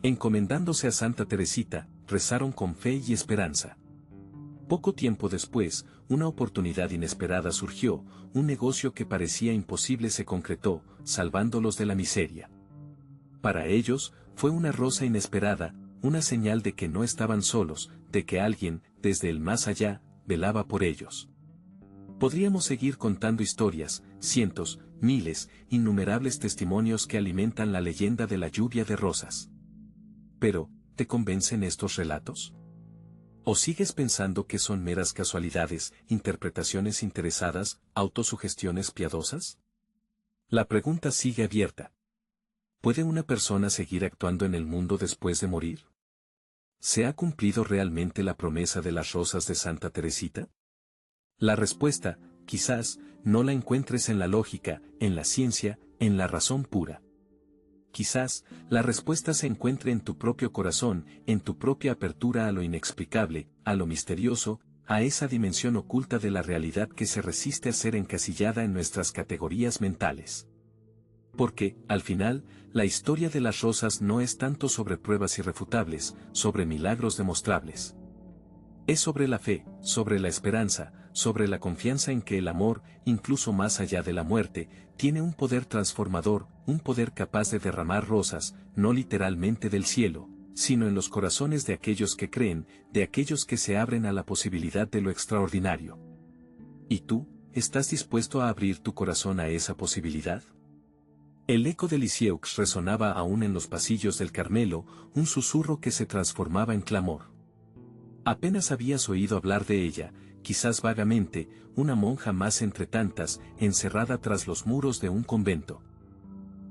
Encomendándose a Santa Teresita, rezaron con fe y esperanza. Poco tiempo después, una oportunidad inesperada surgió, un negocio que parecía imposible se concretó, salvándolos de la miseria. Para ellos, fue una rosa inesperada, una señal de que no estaban solos, de que alguien, desde el más allá, velaba por ellos. Podríamos seguir contando historias, cientos, miles, innumerables testimonios que alimentan la leyenda de la lluvia de rosas. Pero, ¿te convencen estos relatos? ¿O sigues pensando que son meras casualidades, interpretaciones interesadas, autosugestiones piadosas? La pregunta sigue abierta. ¿Puede una persona seguir actuando en el mundo después de morir? ¿Se ha cumplido realmente la promesa de las rosas de Santa Teresita? La respuesta, quizás, no la encuentres en la lógica, en la ciencia, en la razón pura. Quizás, la respuesta se encuentre en tu propio corazón, en tu propia apertura a lo inexplicable, a lo misterioso, a esa dimensión oculta de la realidad que se resiste a ser encasillada en nuestras categorías mentales. Porque, al final, la historia de las rosas no es tanto sobre pruebas irrefutables, sobre milagros demostrables. Es sobre la fe, sobre la esperanza, sobre la confianza en que el amor, incluso más allá de la muerte, tiene un poder transformador, un poder capaz de derramar rosas, no literalmente del cielo, sino en los corazones de aquellos que creen, de aquellos que se abren a la posibilidad de lo extraordinario. ¿Y tú, estás dispuesto a abrir tu corazón a esa posibilidad? El eco de Lisieux resonaba aún en los pasillos del Carmelo, un susurro que se transformaba en clamor. Apenas habías oído hablar de ella, quizás vagamente, una monja más entre tantas, encerrada tras los muros de un convento.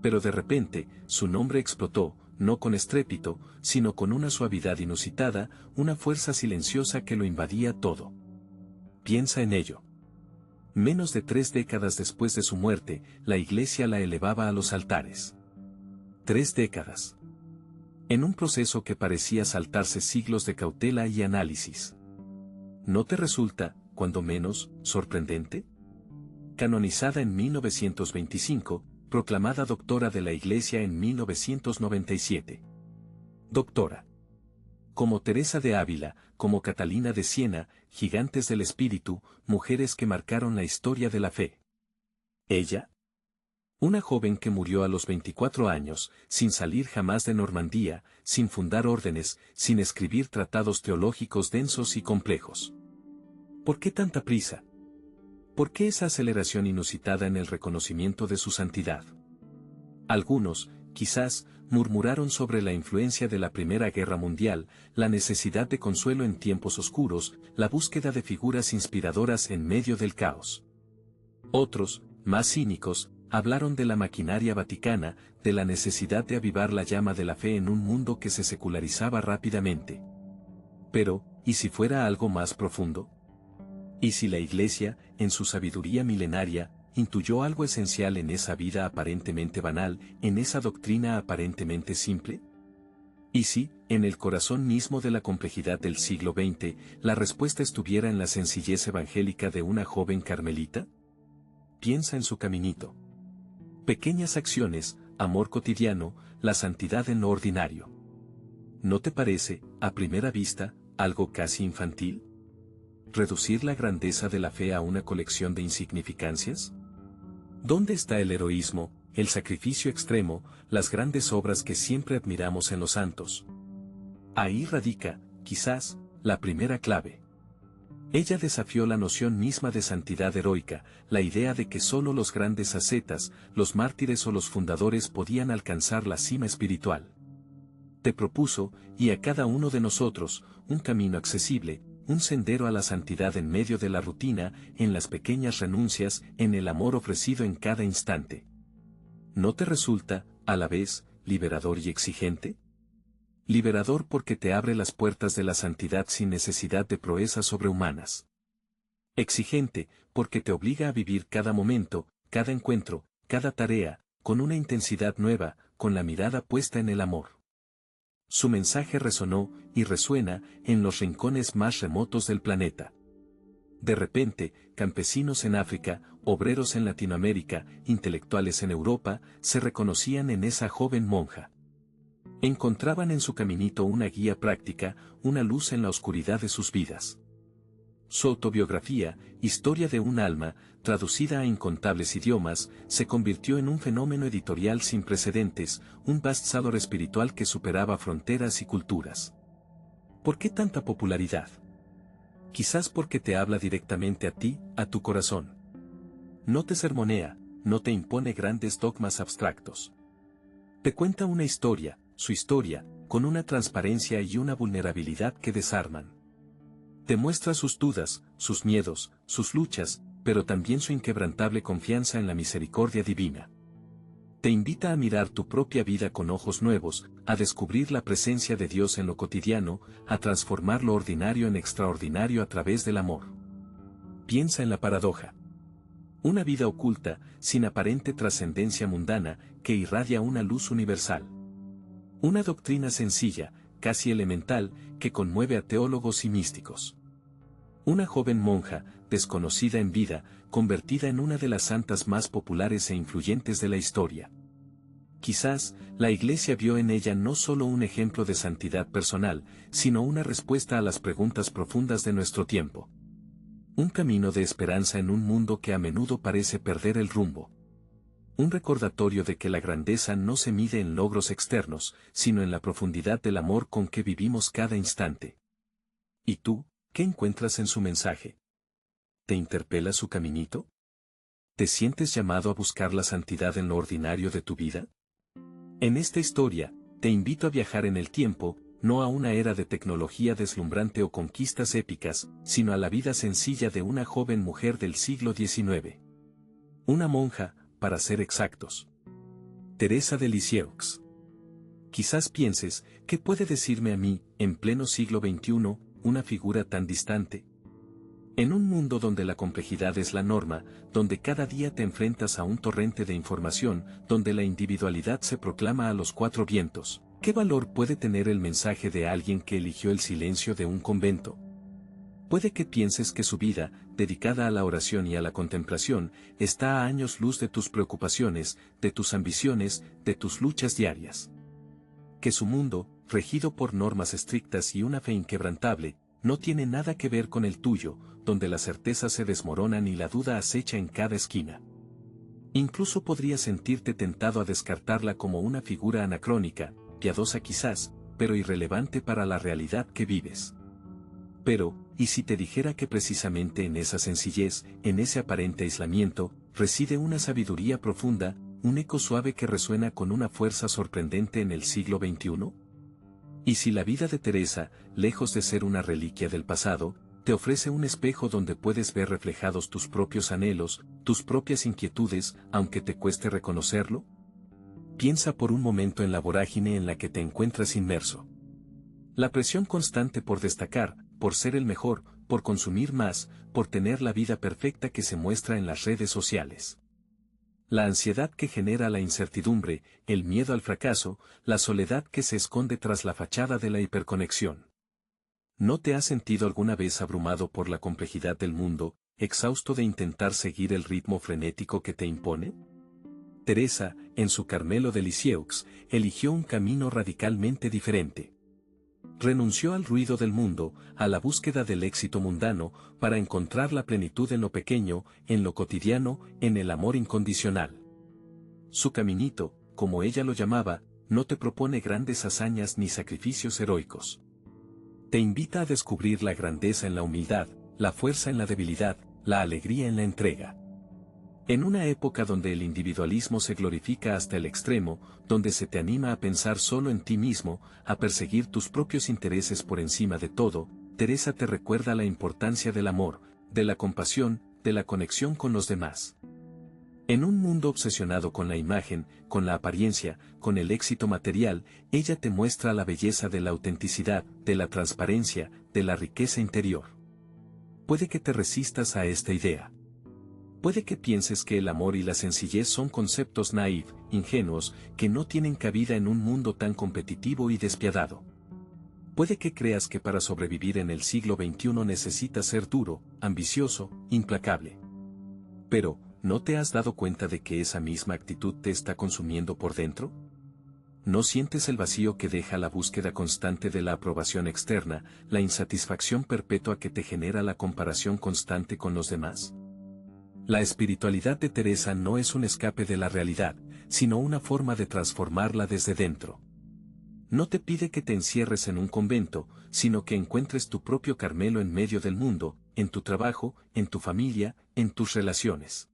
Pero de repente, su nombre explotó, no con estrépito, sino con una suavidad inusitada, una fuerza silenciosa que lo invadía todo. Piensa en ello. Menos de 3 décadas después de su muerte, la Iglesia la elevaba a los altares. 3 décadas. En un proceso que parecía saltarse siglos de cautela y análisis. ¿No te resulta, cuando menos, sorprendente? Canonizada en 1925, proclamada doctora de la Iglesia en 1997. Doctora. Como Teresa de Ávila, como Catalina de Siena, gigantes del espíritu, mujeres que marcaron la historia de la fe. ¿Ella? Una joven que murió a los 24 años, sin salir jamás de Normandía, sin fundar órdenes, sin escribir tratados teológicos densos y complejos. ¿Por qué tanta prisa? ¿Por qué esa aceleración inusitada en el reconocimiento de su santidad? Algunos, quizás, murmuraron sobre la influencia de la Primera Guerra Mundial, la necesidad de consuelo en tiempos oscuros, la búsqueda de figuras inspiradoras en medio del caos. Otros, más cínicos, hablaron de la maquinaria vaticana, de la necesidad de avivar la llama de la fe en un mundo que se secularizaba rápidamente. Pero, ¿y si fuera algo más profundo? ¿Y si la Iglesia, en su sabiduría milenaria, intuyó algo esencial en esa vida aparentemente banal, en esa doctrina aparentemente simple? ¿Y si, en el corazón mismo de la complejidad del siglo XX, la respuesta estuviera en la sencillez evangélica de una joven carmelita? Piensa en su caminito. Pequeñas acciones, amor cotidiano, la santidad en lo ordinario. ¿No te parece, a primera vista, algo casi infantil? ¿Reducir la grandeza de la fe a una colección de insignificancias? ¿Dónde está el heroísmo, el sacrificio extremo, las grandes obras que siempre admiramos en los santos? Ahí radica, quizás, la primera clave. Ella desafió la noción misma de santidad heroica, la idea de que solo los grandes ascetas, los mártires o los fundadores podían alcanzar la cima espiritual. Te propuso, y a cada uno de nosotros, un camino accesible, un sendero a la santidad en medio de la rutina, en las pequeñas renuncias, en el amor ofrecido en cada instante. ¿No te resulta, a la vez, liberador y exigente? Liberador porque te abre las puertas de la santidad sin necesidad de proezas sobrehumanas. Exigente, porque te obliga a vivir cada momento, cada encuentro, cada tarea, con una intensidad nueva, con la mirada puesta en el amor. Su mensaje resonó, y resuena, en los rincones más remotos del planeta. De repente, campesinos en África, obreros en Latinoamérica, intelectuales en Europa, se reconocían en esa joven monja. Encontraban en su caminito una guía práctica, una luz en la oscuridad de sus vidas. Su autobiografía, Historia de un alma, traducida a incontables idiomas, se convirtió en un fenómeno editorial sin precedentes, un bestseller espiritual que superaba fronteras y culturas. ¿Por qué tanta popularidad? Quizás porque te habla directamente a ti, a tu corazón. No te sermonea, no te impone grandes dogmas abstractos. Te cuenta una historia, su historia, con una transparencia y una vulnerabilidad que desarman. Te muestra sus dudas, sus miedos, sus luchas, pero también su inquebrantable confianza en la misericordia divina. Te invita a mirar tu propia vida con ojos nuevos, a descubrir la presencia de Dios en lo cotidiano, a transformar lo ordinario en extraordinario a través del amor. Piensa en la paradoja. Una vida oculta, sin aparente trascendencia mundana, que irradia una luz universal. Una doctrina sencilla, casi elemental, que conmueve a teólogos y místicos. Una joven monja, desconocida en vida, convertida en una de las santas más populares e influyentes de la historia. Quizás, la Iglesia vio en ella no solo un ejemplo de santidad personal, sino una respuesta a las preguntas profundas de nuestro tiempo. Un camino de esperanza en un mundo que a menudo parece perder el rumbo. Un recordatorio de que la grandeza no se mide en logros externos, sino en la profundidad del amor con que vivimos cada instante. ¿Y tú, qué encuentras en su mensaje? ¿Te interpela su caminito? ¿Te sientes llamado a buscar la santidad en lo ordinario de tu vida? En esta historia, te invito a viajar en el tiempo, no a una era de tecnología deslumbrante o conquistas épicas, sino a la vida sencilla de una joven mujer del siglo XIX. Una monja, para ser exactos. Teresa de Lisieux. Quizás pienses, ¿qué puede decirme a mí, en pleno siglo XXI, una figura tan distante? En un mundo donde la complejidad es la norma, donde cada día te enfrentas a un torrente de información, donde la individualidad se proclama a los cuatro vientos, ¿qué valor puede tener el mensaje de alguien que eligió el silencio de un convento? Puede que pienses que su vida, dedicada a la oración y a la contemplación, está a años luz de tus preocupaciones, de tus ambiciones, de tus luchas diarias. Que su mundo, regido por normas estrictas y una fe inquebrantable, no tiene nada que ver con el tuyo, donde las certezas se desmoronan y la duda acecha en cada esquina. Incluso podrías sentirte tentado a descartarla como una figura anacrónica, piadosa quizás, pero irrelevante para la realidad que vives. Pero, ¿y si te dijera que precisamente en esa sencillez, en ese aparente aislamiento, reside una sabiduría profunda, un eco suave que resuena con una fuerza sorprendente en el siglo XXI? ¿Y si la vida de Teresa, lejos de ser una reliquia del pasado, te ofrece un espejo donde puedes ver reflejados tus propios anhelos, tus propias inquietudes, aunque te cueste reconocerlo? Piensa por un momento en la vorágine en la que te encuentras inmerso. La presión constante por destacar, por ser el mejor, por consumir más, por tener la vida perfecta que se muestra en las redes sociales. La ansiedad que genera la incertidumbre, el miedo al fracaso, la soledad que se esconde tras la fachada de la hiperconexión. ¿No te has sentido alguna vez abrumado por la complejidad del mundo, exhausto de intentar seguir el ritmo frenético que te impone? Teresa, en su Carmelo de Lisieux, eligió un camino radicalmente diferente. Renunció al ruido del mundo, a la búsqueda del éxito mundano, para encontrar la plenitud en lo pequeño, en lo cotidiano, en el amor incondicional. Su caminito, como ella lo llamaba, no te propone grandes hazañas ni sacrificios heroicos. Te invita a descubrir la grandeza en la humildad, la fuerza en la debilidad, la alegría en la entrega. En una época donde el individualismo se glorifica hasta el extremo, donde se te anima a pensar solo en ti mismo, a perseguir tus propios intereses por encima de todo, Teresa te recuerda la importancia del amor, de la compasión, de la conexión con los demás. En un mundo obsesionado con la imagen, con la apariencia, con el éxito material, ella te muestra la belleza de la autenticidad, de la transparencia, de la riqueza interior. Puede que te resistas a esta idea. Puede que pienses que el amor y la sencillez son conceptos naif, ingenuos, que no tienen cabida en un mundo tan competitivo y despiadado. Puede que creas que para sobrevivir en el siglo XXI necesitas ser duro, ambicioso, implacable. Pero, ¿no te has dado cuenta de que esa misma actitud te está consumiendo por dentro? ¿No sientes el vacío que deja la búsqueda constante de la aprobación externa, la insatisfacción perpetua que te genera la comparación constante con los demás? La espiritualidad de Teresa no es un escape de la realidad, sino una forma de transformarla desde dentro. No te pide que te encierres en un convento, sino que encuentres tu propio Carmelo en medio del mundo, en tu trabajo, en tu familia, en tus relaciones.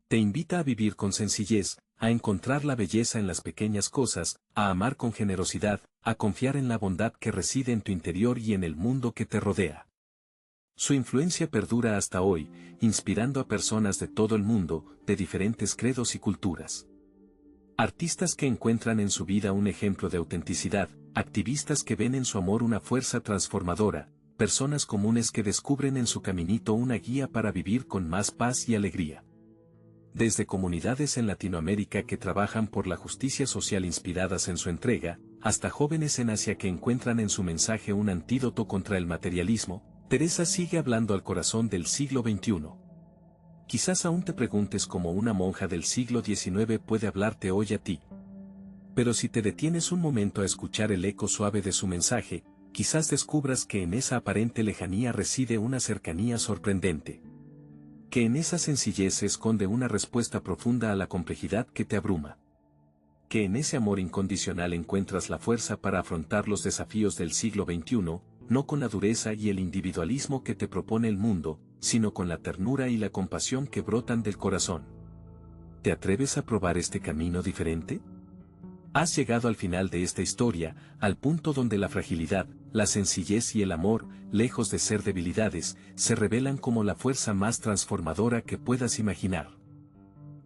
Te invita a vivir con sencillez, a encontrar la belleza en las pequeñas cosas, a amar con generosidad, a confiar en la bondad que reside en tu interior y en el mundo que te rodea. Su influencia perdura hasta hoy, inspirando a personas de todo el mundo, de diferentes credos y culturas. Artistas que encuentran en su vida un ejemplo de autenticidad, activistas que ven en su amor una fuerza transformadora, personas comunes que descubren en su caminito una guía para vivir con más paz y alegría. Desde comunidades en Latinoamérica que trabajan por la justicia social inspiradas en su entrega, hasta jóvenes en Asia que encuentran en su mensaje un antídoto contra el materialismo, Teresa sigue hablando al corazón del siglo XXI. Quizás aún te preguntes cómo una monja del siglo XIX puede hablarte hoy a ti. Pero si te detienes un momento a escuchar el eco suave de su mensaje, quizás descubras que en esa aparente lejanía reside una cercanía sorprendente. Que en esa sencillez se esconde una respuesta profunda a la complejidad que te abruma. Que en ese amor incondicional encuentras la fuerza para afrontar los desafíos del siglo XXI, no con la dureza y el individualismo que te propone el mundo, sino con la ternura y la compasión que brotan del corazón. ¿Te atreves a probar este camino diferente? Has llegado al final de esta historia, al punto donde la fragilidad, la sencillez y el amor, lejos de ser debilidades, se revelan como la fuerza más transformadora que puedas imaginar.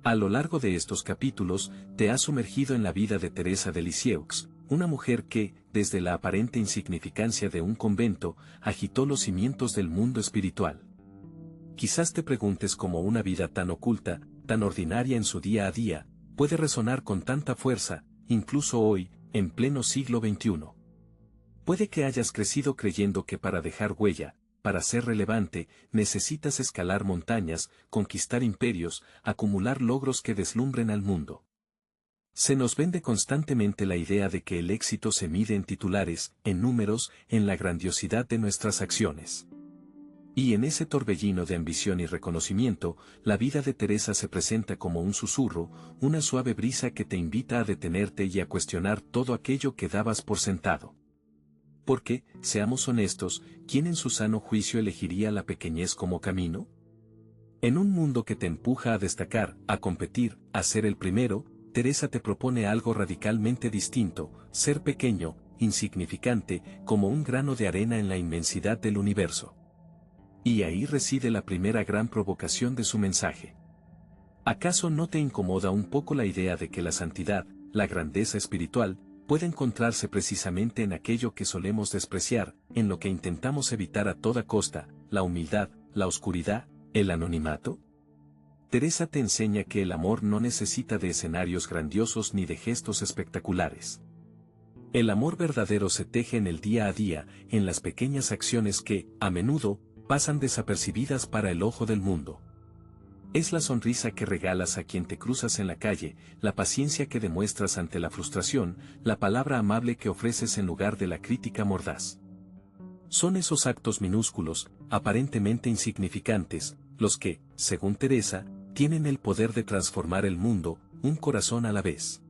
A lo largo de estos capítulos, te has sumergido en la vida de Teresa de Lisieux, una mujer que, desde la aparente insignificancia de un convento, agitó los cimientos del mundo espiritual. Quizás te preguntes cómo una vida tan oculta, tan ordinaria en su día a día, puede resonar con tanta fuerza, incluso hoy, en pleno siglo XXI. Puede que hayas crecido creyendo que para dejar huella, para ser relevante, necesitas escalar montañas, conquistar imperios, acumular logros que deslumbren al mundo. Se nos vende constantemente la idea de que el éxito se mide en titulares, en números, en la grandiosidad de nuestras acciones. Y en ese torbellino de ambición y reconocimiento, la vida de Teresa se presenta como un susurro, una suave brisa que te invita a detenerte y a cuestionar todo aquello que dabas por sentado. Porque, seamos honestos, ¿quién en su sano juicio elegiría la pequeñez como camino? En un mundo que te empuja a destacar, a competir, a ser el primero, Teresa te propone algo radicalmente distinto: ser pequeño, insignificante, como un grano de arena en la inmensidad del universo. Y ahí reside la primera gran provocación de su mensaje. ¿Acaso no te incomoda un poco la idea de que la santidad, la grandeza espiritual, puede encontrarse precisamente en aquello que solemos despreciar, en lo que intentamos evitar a toda costa, la humildad, la oscuridad, el anonimato? Teresa te enseña que el amor no necesita de escenarios grandiosos ni de gestos espectaculares. El amor verdadero se teje en el día a día, en las pequeñas acciones que, a menudo, pasan desapercibidas para el ojo del mundo. Es la sonrisa que regalas a quien te cruzas en la calle, la paciencia que demuestras ante la frustración, la palabra amable que ofreces en lugar de la crítica mordaz. Son esos actos minúsculos, aparentemente insignificantes, los que, según Teresa, tienen el poder de transformar el mundo, un corazón a la vez.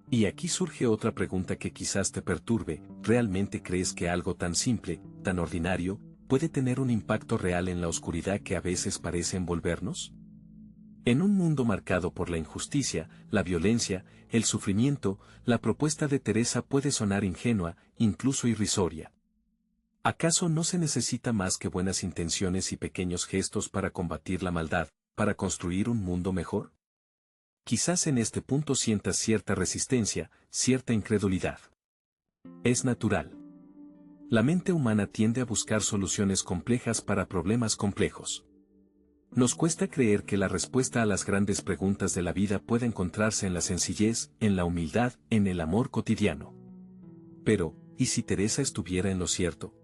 Y aquí surge otra pregunta que quizás te perturbe: ¿realmente crees que algo tan simple, tan ordinario, puede tener un impacto real en la oscuridad que a veces parece envolvernos? En un mundo marcado por la injusticia, la violencia, el sufrimiento, la propuesta de Teresa puede sonar ingenua, incluso irrisoria. ¿Acaso no se necesita más que buenas intenciones y pequeños gestos para combatir la maldad, para construir un mundo mejor? Quizás en este punto sientas cierta resistencia, cierta incredulidad. Es natural. La mente humana tiende a buscar soluciones complejas para problemas complejos. Nos cuesta creer que la respuesta a las grandes preguntas de la vida puede encontrarse en la sencillez, en la humildad, en el amor cotidiano. Pero, ¿y si Teresa estuviera en lo cierto?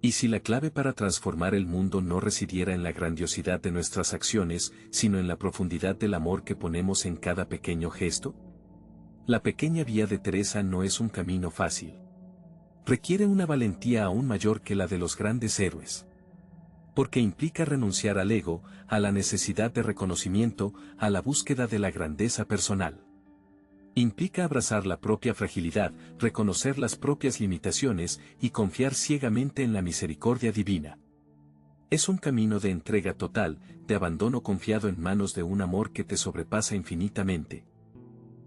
¿Y si la clave para transformar el mundo no residiera en la grandiosidad de nuestras acciones, sino en la profundidad del amor que ponemos en cada pequeño gesto? La pequeña vía de Teresa no es un camino fácil. Requiere una valentía aún mayor que la de los grandes héroes. Porque implica renunciar al ego, a la necesidad de reconocimiento, a la búsqueda de la grandeza personal. Implica abrazar la propia fragilidad, reconocer las propias limitaciones y confiar ciegamente en la misericordia divina. Es un camino de entrega total, de abandono confiado en manos de un amor que te sobrepasa infinitamente.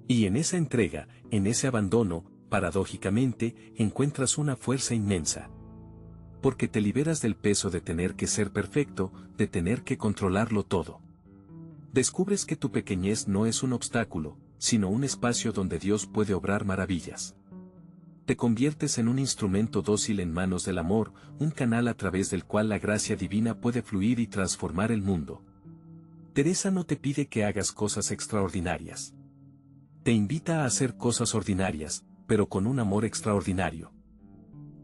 Y en esa entrega, en ese abandono, paradójicamente, encuentras una fuerza inmensa. Porque te liberas del peso de tener que ser perfecto, de tener que controlarlo todo. Descubres que tu pequeñez no es un obstáculo, sino un espacio donde Dios puede obrar maravillas. Te conviertes en un instrumento dócil en manos del amor, un canal a través del cual la gracia divina puede fluir y transformar el mundo. Teresa no te pide que hagas cosas extraordinarias. Te invita a hacer cosas ordinarias, pero con un amor extraordinario.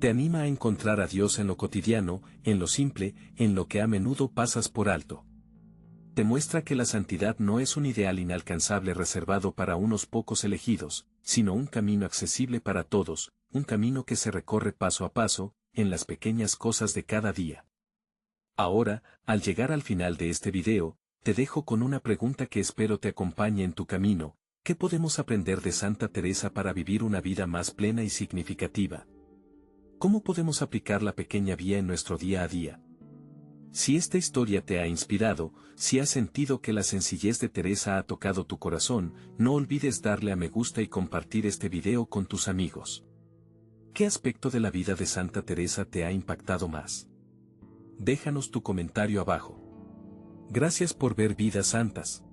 Te anima a encontrar a Dios en lo cotidiano, en lo simple, en lo que a menudo pasas por alto. Te muestra que la santidad no es un ideal inalcanzable reservado para unos pocos elegidos, sino un camino accesible para todos, un camino que se recorre paso a paso, en las pequeñas cosas de cada día. Ahora, al llegar al final de este video, te dejo con una pregunta que espero te acompañe en tu camino: ¿qué podemos aprender de Santa Teresa para vivir una vida más plena y significativa? ¿Cómo podemos aplicar la pequeña vía en nuestro día a día? Si esta historia te ha inspirado, si has sentido que la sencillez de Teresa ha tocado tu corazón, no olvides darle a me gusta y compartir este video con tus amigos. ¿Qué aspecto de la vida de Santa Teresa te ha impactado más? Déjanos tu comentario abajo. Gracias por ver Vidas Santas.